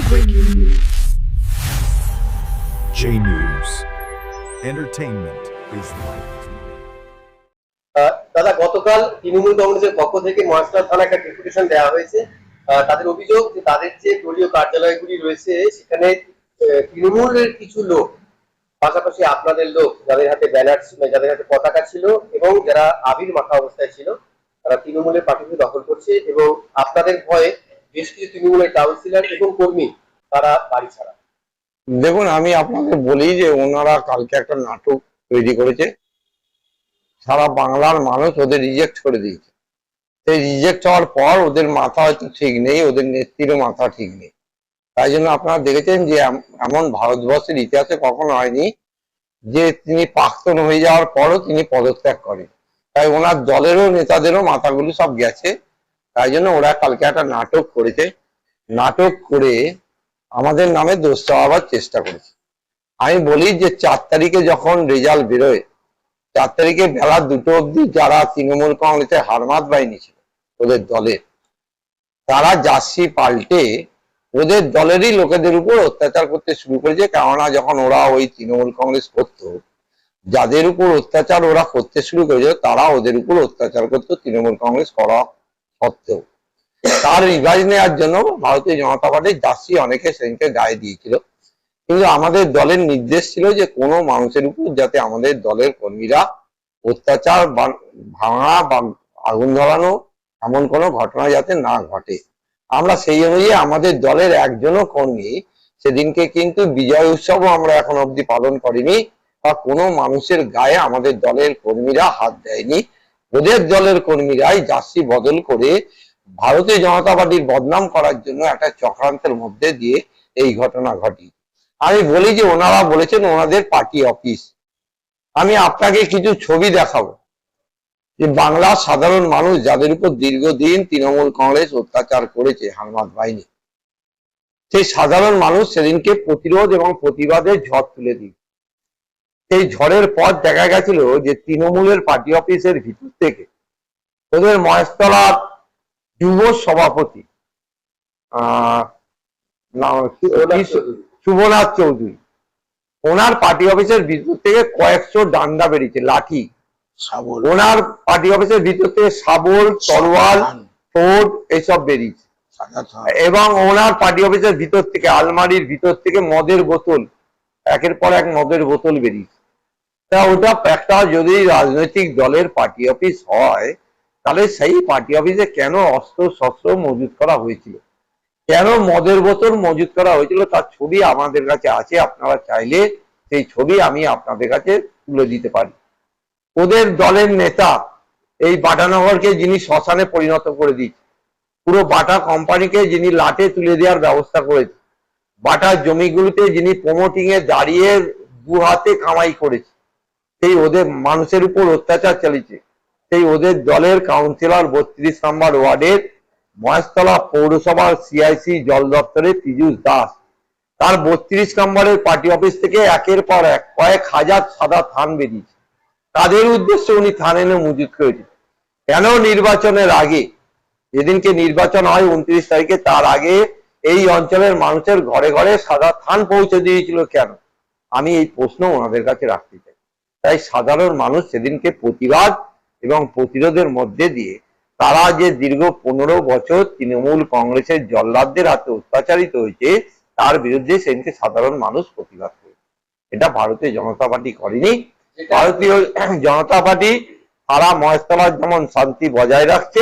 Breaking news. J News. Entertainment is right. দাদা, গতকাল তৃণমূল কংগ্রেসের পক্ষ থেকে মহেশতলা থানায় একটা ডেপুটেশন দেওয়া হয়েছে। তাদের অভিযোগ যে তাদের যে দলীয় কার্যালয়গুলি রয়েছে সেখানে তৃণমূলের কিছু লোক, পাশাপাশি আপনাদের লোক যাদের হাতে ব্যানার ছিল, যাদের হাতে পতাকা ছিল এবং যারা আবির মাখা অবস্থায় ছিল, তারা তৃণমূলের পার্টিকে দখল করছে এবং আপনাদের ভয়ে বেশ কিছু তৃণমূলের কাউন্সিলর এবং কর্মী তারা বাড়ি ছাড়া। দেখুন, আমি আপনাকে বলি যে ওনারা কালকে একটা নাটক তৈরি করেছে, সারা বাংলার মানুষ ওদের রিজেক্ট করে দিয়েছে। সেই রিজেক্ট হওয়ার পর ওদের মাথা হয়তো ঠিক নেই, ওদের নেত্রীরও মাথা ঠিক নেই। তাই জন্য আপনারা দেখেছেন যে এমন ভারতবর্ষের ইতিহাসে কখনো হয়নি যে তিনি প্রাক্তন হয়ে যাওয়ার পরও তিনি পদত্যাগ করেন। তাই ওনার দলেরও নেতাদেরও মাথাগুলো সব গেছে। তাই জন্য ওরা কালকে একটা নাটক করেছে, নাটক করে আমাদের নামে দোষ চাওয়াবার চেষ্টা করেছে। আমি বলি যে 4 তারিখে যখন রেজাল্ট বেরোয়, 4 তারিখে বেলা 2টো অবধি যারা তৃণমূল কংগ্রেসের হারমাত বাহিনী ছিল ওদের দলের, তারা জার্সি পাল্টে ওদের দলেরই লোকেদের উপর অত্যাচার করতে শুরু করেছে। কেননা যখন ওরা ওই তৃণমূল কংগ্রেস করতো, যাদের উপর অত্যাচার ওরা করতে শুরু করেছে তারা ওদের উপর অত্যাচার করতো তৃণমূল কংগ্রেস করা সত্ত্বেও। তার রিভাইজ নেওয়ার জন্য ভারতীয় জনতা পার্টির জার্সি অনেকে সেদিনকে গায়ে দিয়েছিল। কিন্তু আমাদের দলের নির্দেশ ছিল যে কোনো মানুষের উপর যাতে আমাদের দলের কর্মীরা অত্যাচার, ভাঙা বা আগুন ধরানো এমন কোনো ঘটনা যাতে না ঘটে। আমরা সেই অনুযায়ী আমাদের দলের একজনও কর্মী সেদিনকে কিন্তু বিজয় উৎসবও আমরা এখন অবধি পালন করিনি, বা কোনো মানুষের গায়ে আমাদের দলের কর্মীরা হাত দেয়নি। ওদের দলের কর্মীরাই জার্সি বদল করে ভারতীয় জনতা পার্টির বদনাম করার জন্য একটা চক্রান্তের মধ্যে দিয়ে এই ঘটনা ঘটি। আমি বলি যে ওনারা বলেছেন ওনাদের পার্টি অফিস। আমি আপনাকে কিছু ছবি দেখাবো যে বাংলার সাধারণ মানুষ যাদের উপর দীর্ঘদিন তৃণমূল কংগ্রেস অত্যাচার করেছে হারমাত বাহিনী, সেই সাধারণ মানুষ সেদিনকে প্রতিরোধ এবং প্রতিবাদের ঝড় তুলে দিই। সেই ঝড়ের পর দেখা গেছিল যে তৃণমূলের পার্টি অফিসের ভিতর থেকে ওদের মহেশতলার যুব সভাপতি শুভনাথ চৌধুরী, ওনার পার্টি অফিসের ভিতর থেকে কয়েকশো ডান্ডা বেরিয়েছে, লাঠি। ওনার পার্টি অফিসের ভিতর থেকে শাবল, তরোয়াল, ঠোঁট এসব বেরিয়েছে। এবং ওনার পার্টি অফিসের ভিতর থেকে আলমারির ভিতর থেকে মদের বোতল, একের পর এক মদের বোতল বেরিয়েছে। তা ওটা একটা যদি রাজনৈতিক দলের পার্টি অফিস হয়, তাহলে সেই পার্টি অফিসে কেন অস্ত্র শস্ত্র মজুত করা হয়েছিল, কেন মদের বোতল মজুত করা হয়েছিল, তার ছবি আমাদের কাছে আছে। আপনারা চাইলে সেই ছবি আমি আপনাদের কাছে তুলে দিতে পারি। ওদের দলের নেতা এই বাটানগরকে যিনি শ্মশানে পরিণত করে দিয়েছে, পুরো বাটা কোম্পানিকে যিনি লাটে তুলে দেওয়ার ব্যবস্থা করেছে, বাটার জমিগুলিতে যিনি প্রমোটিং এ দাঁড়িয়ে 2 হাতে কামাই করেছে, সেই ওদের মানুষের উপর অত্যাচার চালিয়েছে, সেই ওদের দলের কাউন্সিলর 32 নম্বর ওয়ার্ডের মহেশতলা পৌরসভার সিআইসি জল দপ্তরে পীযূষ দাস, তার 32 নম্বরের পার্টি অফিস থেকে একের পর এক কয়েক হাজার সাদা থান বেরিয়েছে। তাদের উদ্দেশ্যে উনি থান এনে মজুত করেছে। কেন নির্বাচনের আগে, যেদিনকে নির্বাচন হয় 29 তারিখে, তার আগে এই অঞ্চলের মানুষের ঘরে ঘরে সাদা থান পৌঁছে দিয়েছিল কেন? আমি এই প্রশ্ন ওনাদের কাছে রাখতে চাই। তাই সাধারণ মানুষ সেদিনকে প্রতিবাদ এবং প্রতিরোধের মধ্যে দিয়ে তারা যে দীর্ঘ 15 বছর তৃণমূল কংগ্রেসের জল্লাদদের হাতে অত্যাচারিত হয়েছে, তার বিরুদ্ধে সেদিনকে সাধারণ মানুষ প্রতিবাদ করেছে। এটা ভারতীয় জনতা পার্টি করেনি। ভারতীয় জনতা পার্টি সারা মহেশতলার যেমন শান্তি বজায় রাখছে,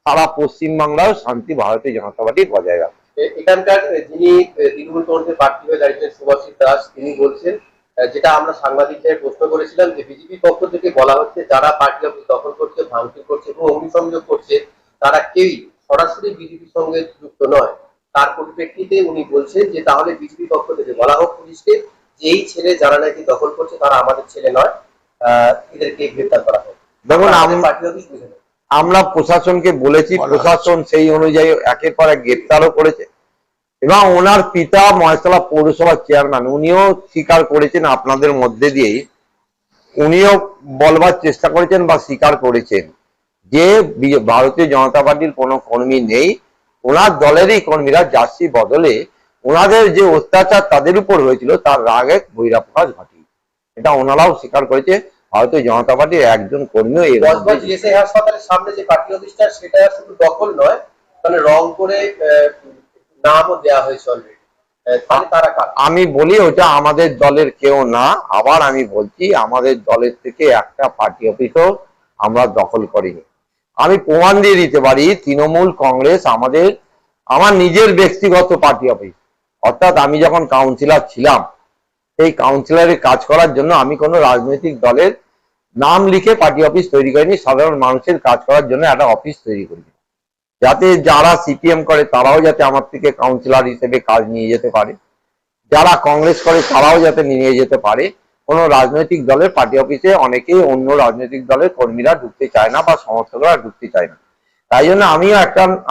সারা পশ্চিমবাংলাও শান্তি ভারতীয় জনতা পার্টি বজায় রাখছে। এখানকার যিনি তৃণমূল কংগ্রেসের প্রার্থী হয়ে দাঁড়িয়েছেন সুভাষিস দাস, তিনি বলছেন, যেটা আমরা সাংবাদিকদের প্রশ্ন করেছিলাম, যে বিজেপির পক্ষ থেকে বলা হচ্ছে যারা পার্টি অফিস দখল করছে, ভাঙচুর করছে এবং অগ্নিসংযোগ করছে, তারা কেউই সরাসরি বিজেপির সঙ্গে যুক্ত নয়। তার পরিপ্রেক্ষিতে উনি বলছেন যে তাহলে বিজেপির পক্ষ থেকে বলা হোক পুলিশকে যে এই ছেলে যারা নাকি দখল করছে তারা আমাদের ছেলে নয়, এদেরকে গ্রেফতার করা হোক। দেখুন, আমরা প্রশাসনকে বলেছি, প্রশাসন সেই অনুযায়ী একের পর এক গ্রেফতারও করেছে। এবং ওনার পিতা মহেশতলা পৌরসভার চেয়ারম্যান, উনিও স্বীকার করেছেন আপনাদের মধ্যে দিয়েই, উনিও বলবার চেষ্টা করেছেন বা স্বীকার করেছেন যে ভারতীয় জনতা পার্টির কোনো কর্মী নেই, ওনার দলেরই কর্মীরা জার্সি বদলে ওনাদের যে অত্যাচার তাদের উপর হয়েছিল তার রাগে বহিরাপ্রকাশ ঘটে, এটা ওনারাও স্বীকার করেছে। ভারতীয় জনতা পার্টির একজন কর্মীও এই কসবা জিএসআই হাসপাতালের সামনে যে পার্টি অফিসটা সেটা শুধু দখল নয়, মানে রং করে নামও দেওয়া হয়েছে অলরেডি, তাহলে তারা কারা? আমি বলি ওটা আমাদের দলের কেউ না। আবার আমি বলছি আমাদের দলের থেকে একটা পার্টি অফিসও আমরা দখল করিনি। আমি প্রমাণ দিয়ে দিতে পারি তৃণমূল কংগ্রেস আমার নিজের ব্যক্তিগত পার্টি অফিস, অর্থাৎ আমি যখন কাউন্সিলর ছিলাম এই কাউন্সিলরের কাজ করার জন্য আমি কোনো রাজনৈতিক দলের নাম লিখে পার্টি অফিস তৈরি করিনি, সাধারণ মানুষের কাজ করার জন্য একটা অফিস তৈরি করিনি, যাতে যারা সিপিএম করে তারাও যাতে আমার থেকে কাউন্সিলর হিসেবে কাজ নিয়ে যেতে পারে, যারা কংগ্রেস করে তারাও যাতে নিয়ে যেতে পারে। কোনো রাজনৈতিক দলের পার্টি অফিসে অনেকেই অন্য রাজনৈতিক দলের কর্মীরা ঢুকতে চায় না বা সমর্থকরা ঢুকতে চায় না, তাই জন্য আমিও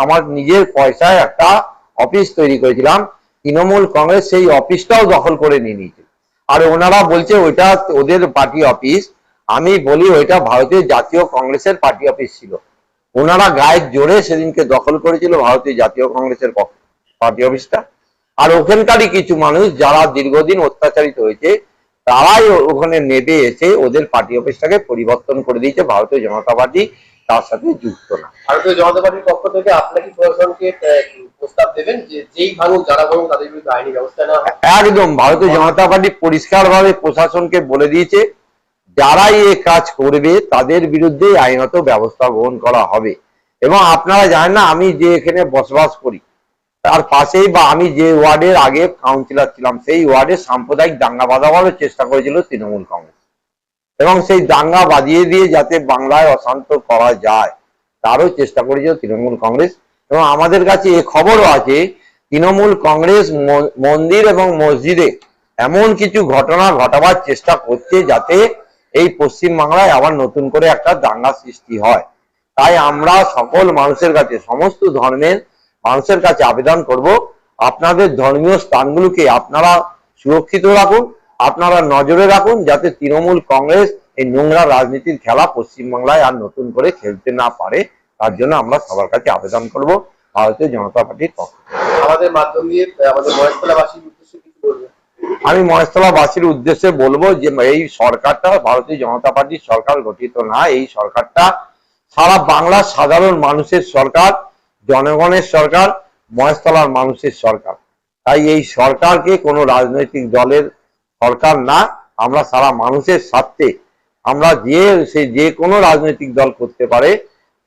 আমার নিজের পয়সায় একটা অফিস তৈরি করেছিলাম। তৃণমূল কংগ্রেস সেই অফিসটাও দখল করে নিয়ে নিয়েছে, আর ওনারা বলছে ওইটা ওদের পার্টি অফিস। আমি বলি ওইটা ভারতীয় জাতীয় কংগ্রেসের পার্টি অফিস ছিল, ওনারা গায়ের জোরে সেদিনকে দখল করেছিল ভারতীয় জাতীয় কংগ্রেসের পার্টি অফিসটা। আর ওখানকারই কিছু মানুষ যারা দীর্ঘদিন অত্যাচারিত হয়েছে তারাই ওখানে নেমে এসে ওদের পার্টি অফিসটাকে পরিবর্তন করে দিয়েছে। ভারতীয় জনতা পার্টি তার সাথে যুক্ত না। ভারতীয় জনতা পার্টির পক্ষ থেকে আপনারা কি প্রশাসনকে প্রস্তাব দেবেন যে যেই ভাঙুন যারা ভাঙুন তাদের বিরুদ্ধে আইনি ব্যবস্থা নেওয়া হয়? একদম, ভারতীয় জনতা পার্টি পরিষ্কারভাবে প্রশাসনকে বলে দিয়েছে যারাই এই কাজ করবে তাদের বিরুদ্ধে আইনত ব্যবস্থা গ্রহণ করা হবে। এবং আপনারা জানেন না আমি যে এখানে বসবাস করি তার পাশেই বা আমি যে ওয়ার্ডের আগে কাউন্সিলর ছিলাম সেই ওয়ার্ডে সাম্প্রদায়িক দাঙ্গা বাঁধাবার চেষ্টা করেছিল তৃণমূল কংগ্রেস, এবং সেই দাঙ্গা বাজিয়ে দিয়ে যাতে বাংলায় অশান্ত করা যায় তারও চেষ্টা করেছিল তৃণমূল কংগ্রেস। এবং আমাদের কাছে এ খবরও আছে তৃণমূল কংগ্রেস মন্দির এবং মসজিদে এমন কিছু ঘটনা ঘটাবার চেষ্টা করছে যাতে এই পশ্চিম বাংলায় আবার নতুন করে একটা দাঙ্গা সৃষ্টি হয়। তাই আমরা সকল মানুষের কাছে, সমস্ত ধর্মের মানুষের কাছে আবেদন করব আপনাদের ধর্মীয় স্থানগুলোকে আপনারা সুরক্ষিত রাখুন, আপনারা নজরে রাখুন যাতে তৃণমূল কংগ্রেস এই নোংরা রাজনীতির খেলা পশ্চিমবাংলায় আর নতুন করে খেলতে না পারে। তার জন্য আমরা সবার কাছে আবেদন করব ভারতীয় জনতা পার্টির পক্ষে। আমাদের মাধ্যম দিয়ে আমাদের মহেশতলাবাসীর উদ্দেশ্যে কিছু বলবেন? আমি মহেশতলাবাসীর উদ্দেশ্যে বলবো যে এই সরকারটা ভারতীয় জনতা পার্টির সরকার গঠিত না, এই সরকারটা সারা বাংলার সাধারণ মানুষের সরকার, জনগণের সরকার, মহেশতলার মানুষের সরকার। তাই এই সরকারকে কোনো রাজনৈতিক দলের সরকার না, আমরা সারা মানুষের স্বার্থে আমরা যে কোনো রাজনৈতিক দল করতে পারে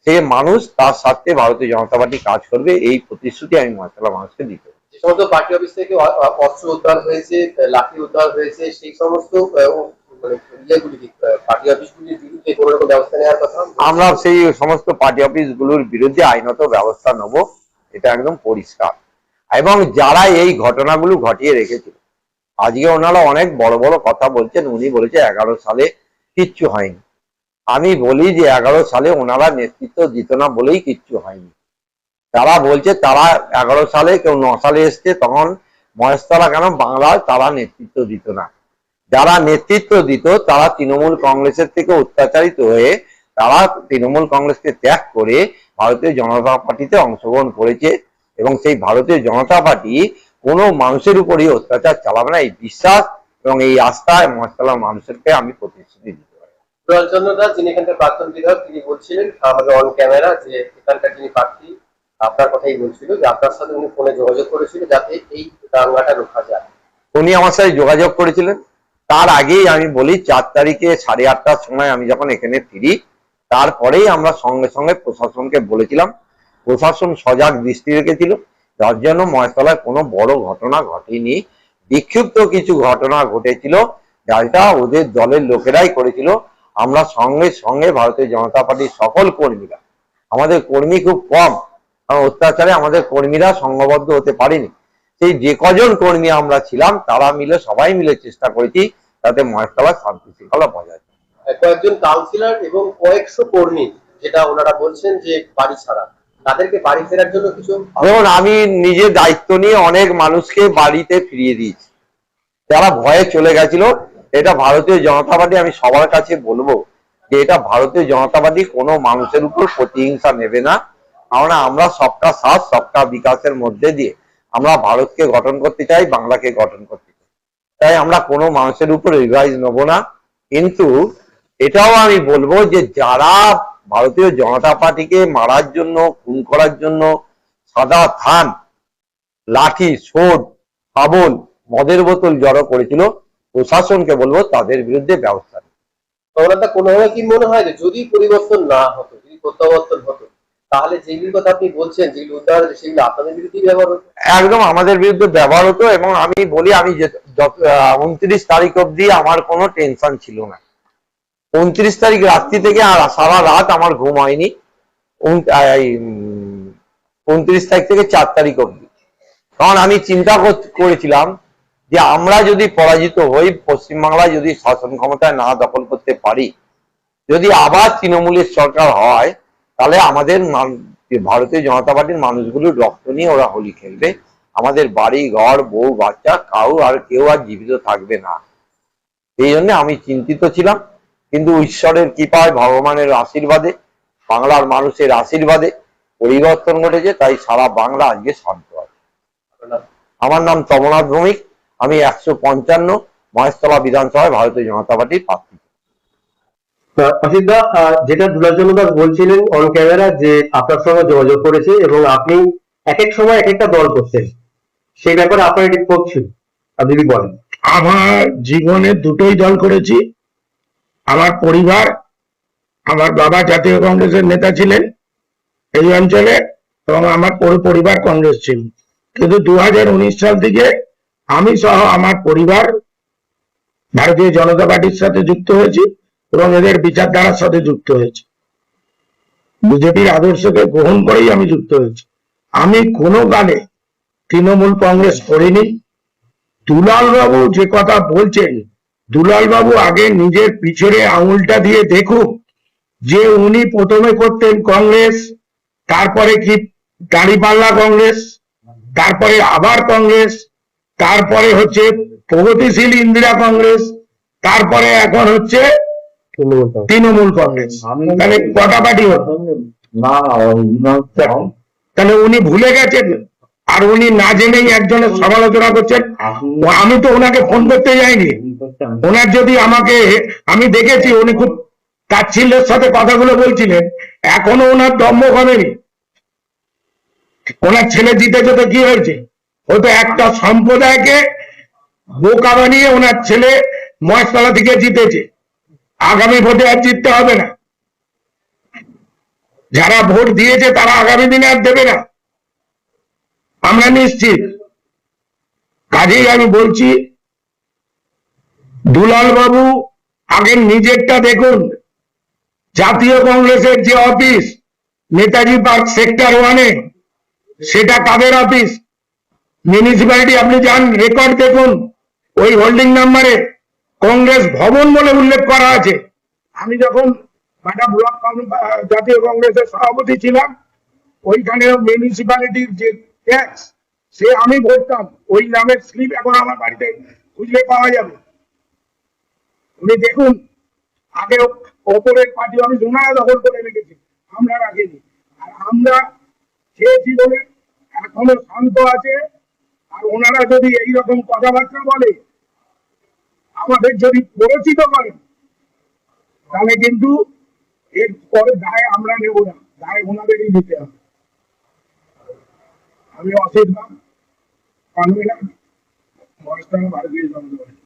সে মানুষ তার স্বার্থে ভারতীয় জনতা পার্টি কাজ করবে, এই প্রতিশ্রুতি আমি মহেশতলা মানুষকে দিতে। যে সমস্ত পার্টি অফিস থেকে অস্ত্র উদ্ধার হয়েছে, লাঠি উদ্ধার হয়েছে, সেই সমস্ত পার্টি অফিসগুলির বিরুদ্ধে কোনো রকম ব্যবস্থা নেওয়ার কথা আমরা সেই সমস্ত পার্টি অফিসগুলোর বিরুদ্ধে আইনত ব্যবস্থা নেব, এটা একদম পরিষ্কার। এবং যারা এই ঘটনাগুলো ঘটিয়ে রেখেছিল আজকে ওনারা অনেক বড় বড় কথা বলছেন, উনি বলেছে 11 সালে কিচ্ছু হয়নি। আমি বলি যে 11 সালে ওনারা নেতৃত্ব দিত না বলেই কিচ্ছু হয়নি। যারা বলছে তারা 11 সালে কেউ 9 সালে এসছে তখন মহেশতলা কেন বাংলায় তারা নেতৃত্ব দিত না। যারা নেতৃত্ব দিত তারা তৃণমূল কংগ্রেসের থেকে অত্যাচারিত হয়ে তারা তৃণমূল কংগ্রেসকে ত্যাগ করে ভারতীয় জনতা পার্টিতে অংশগ্রহণ করেছে, এবং সেই ভারতীয় জনতা পার্টি কোনো মানুষের উপরই অত্যাচার চালাবে না, এই বিশ্বাস এবং এই আস্থায় মহেশতলার মানুষেরকে আমি প্রতিশ্রুতি দিতে পারি। দুলালচন্দ্র দাস যিনি এখানকার প্রাক্তন বিধায়ক তিনি বলছিলেন আমাদের অন ক্যামেরা যে এখানকার যিনি প্রার্থী আপনার কথাই বলছিল যে আপনার সাথে উনি ফোনে যোগাযোগ করেছিল যাতে এই দাঙ্গাটা রোখা যায়। উনি আমার সাথে যোগাযোগ করেছিলেন, তার আগেই আমি বলি 4 তারিখে 8:30টার সময় আমি যখন এখানে ফিরি তারপরেই আমরা সঙ্গে সঙ্গে প্রশাসনকে বলেছিলাম, প্রশাসন সজাগ দৃষ্টি রেখেছিল, যার জন্য মহেশতলায় কোনো বড় ঘটনা ঘটেনি। বিক্ষিপ্ত কিছু ঘটনা ঘটেছিল যেটা ওদের দলের লোকেরাই করেছিল। আমরা সঙ্গে সঙ্গে ভারতীয় জনতা পার্টির সকল কর্মীরা, আমাদের কর্মী খুব কম, কারণ অত্যাচারে আমাদের কর্মীরা সংঘবদ্ধ হতে পারেনি, সেই যে কজন কর্মী আমরা ছিলাম তারা মিলে সবাই মিলে চেষ্টা করেছি যাতে মহেশতলার শান্তি শৃঙ্খলা বজায় থাকে। কয়েকজন কাউন্সিলর এবং কয়েকশো কর্মী যেটা ওনারা বলছেন যে বাড়ি ছাড়া, তাদেরকে বাড়ি ফেরার জন্য কিছু যেমন আমি নিজে দায়িত্ব নিয়ে অনেক মানুষকে বাড়িতে ফিরিয়ে দিয়েছি যারা ভয়ে চলে গেছিল। এটা ভারতীয় জনতা পার্টি, আমি সবার কাছে বলবো যে এটা ভারতীয় জনতা পার্টি কোনো মানুষের উপর প্রতিহিংসা নেবে না, কারণ আমরা সবকা সাথ সবকা বিকাশের মধ্যে দিয়ে আমরা ভারতকে গঠন করতে চাই, বাংলাকে গঠন করতে চাই। তাই আমরা কোনো মানুষের উপর রিভাইজ নেব না। কিন্তু এটাও আমি বলবো যে যারা ভারতীয় জনতা পার্টিকে মারার জন্য, খুন করার জন্য সাদা থান, লাঠি, সোট, শাবল, মদের বোতল জড়ো করেছিল, প্রশাসনকে বলবো তাদের বিরুদ্ধে ব্যবস্থা নিতে। কমলাদা, কোনোভাবে কি মনে হয় যে যদি পরিবর্তন না হতো, যদি প্রত্যাবর্তন হতো, তাহলে যেগুলি কথা আপনি বলছেন, যেগুলো উদাহরণ আছে, সেগুলো আপনাদের বিরুদ্ধেই ব্যবহার হতো? একদম আমাদের বিরুদ্ধে ব্যবহার হতো। এবং আমি বলি, আমি 29 তারিখ অব্দি আমার কোনো টেনশন ছিল না। 29 তারিখ রাত্রি থেকে আর সারা রাত আমার ঘুম হয়নি। 29 তারিখ থেকে 4 তারিখ অব্দি। কারণ আমি চিন্তা করেছিলাম যে আমরা যদি পরাজিত হই, পশ্চিমবাংলায় যদি শাসন ক্ষমতায় না দখল করতে পারি, যদি আবার তৃণমূলের সরকার হয়, তাহলে আমাদের ভারতীয় জনতা পার্টির মানুষগুলোর রক্ত নিয়ে ওরা হোলি খেলবে। আমাদের বাড়ি ঘর, বউ বাচ্চা, কেউ আর জীবিত থাকবে না। এই জন্য আমি চিন্তিত ছিলাম। কিন্তু ঈশ্বরের কৃপায়, ভগবানের আশীর্বাদে, বাংলার মানুষের আশীর্বাদে পরিবর্তন ঘটেছে। তাই সারা বাংলা আজকে শান্ত আছে। আমার নাম তমনাথ ভৌমিক। আমি 155 মহেশতলা বিধানসভায় ভারতীয় জনতা পার্টির প্রার্থী। অসিতদা, যেটা দুলাচন্দ্র দাস বলছিলেন অন ক্যামেরা, যে আপনার সঙ্গে যোগাযোগ করেছে এবং আপনি এক এক সময় এক একটা দল করতেন, সেই ব্যাপারে আপনার একটি ক্ষোভ ছিল, আপনি যদি বলেন। আমার জীবনে দুটোই দল করেছি। আমার পরিবার, আমার বাবা জাতীয় কংগ্রেসের নেতা ছিলেন এই অঞ্চলে, এবং আমার পুরো পরিবার কংগ্রেস ছিল। কিন্তু 2019 সাল থেকে আমি সহ আমার পরিবার ভারতীয় জনতা পার্টির সাথে যুক্ত হয়েছি এবং এদের বিচারধারার সাথে যুক্ত হয়েছি। বিজেপির আদর্শকে গ্রহণ করেই আমি যুক্ত হয়েছি। আমি কোনো কালে তৃণমূল কংগ্রেস করিনি। দুলাল বাবু যে কথা বলছেন, দুলাল বাবু আগে নিজের পিছনে আঙুলটা দিয়ে দেখুক যে উনি প্রথমে করতেন কংগ্রেস, তারপরে কি দাঁড়িপাল্লা কংগ্রেস, তারপরে আবার কংগ্রেস, তারপরে হচ্ছে প্রগতিশীল ইন্দিরা কংগ্রেস, তারপরে এখন হচ্ছে তৃণমূল কংগ্রেস। তাহলে কটা পার্টি হতো? তাহলে উনি ভুলে গেছেন, আর উনি না জেনেই একজনের সমালোচনা করছেন। আমি তো ওনাকে ফোন করতে যাইনি। ওনার যদি আমি দেখেছি উনি খুব তাচ্ছিল্যের সাথে কথাগুলো বলছিলেন। এখনো ওনার দম্ভ কমেনি। ওনার ছেলে জিতেছে তো কি হয়েছে? হয়তো একটা সম্প্রদায়কে বোকা বানিয়ে ওনার ছেলে মহেশতলা থেকে জিতেছে। আগামী ভোটে আর জিততে হবে না। যারা ভোট দিয়েছে তারা আগামী দিনে আর দেবে না, আমরা নিশ্চিত। কাজেই আমি বলছি, দুলাল বাবু আগে নিজেরটা দেখুন। জাতীয় কংগ্রেসের যে অফিস নেতাজি পার্ক সেক্টর 1-এ, সেটা কাদের অফিস? মিউনিসিপ্যালিটি আপনি যান, রেকর্ড দেখুন, ওই হোল্ডিং নাম্বারে কংগ্রেস ভবন বলে উল্লেখ করা আছে। আমি যখন বাটা ব্লক জাতীয় কংগ্রেসের সভাপতি ছিলাম, ওইখানে মিউনিসিপ্যালিটির যে ট্যাক্স, সে আমি ভরতাম। ওই নামের স্লিপ এখন আমার বাড়িতে খুঁজলে পাওয়া যাবে। উনি দেখুন, আগে ওপরের পার্টি অফিস ওনারা দখল করে রেখেছে, আমরা রাখিনি। আর আমরা খেয়েছি বলে এখনো শান্ত আছে। আর ওনারা যদি এইরকম কথাবার্তা বলে, আমাদের যদি পরিচিত করেন, তাহলে কিন্তু এর পরে দায় আমরা নেব না, দায় ওনাদেরই নিতে হবে। আমি অসিত নাম, কনভেনার, মহেশতলা ভারতীয় জনতা পার্টি।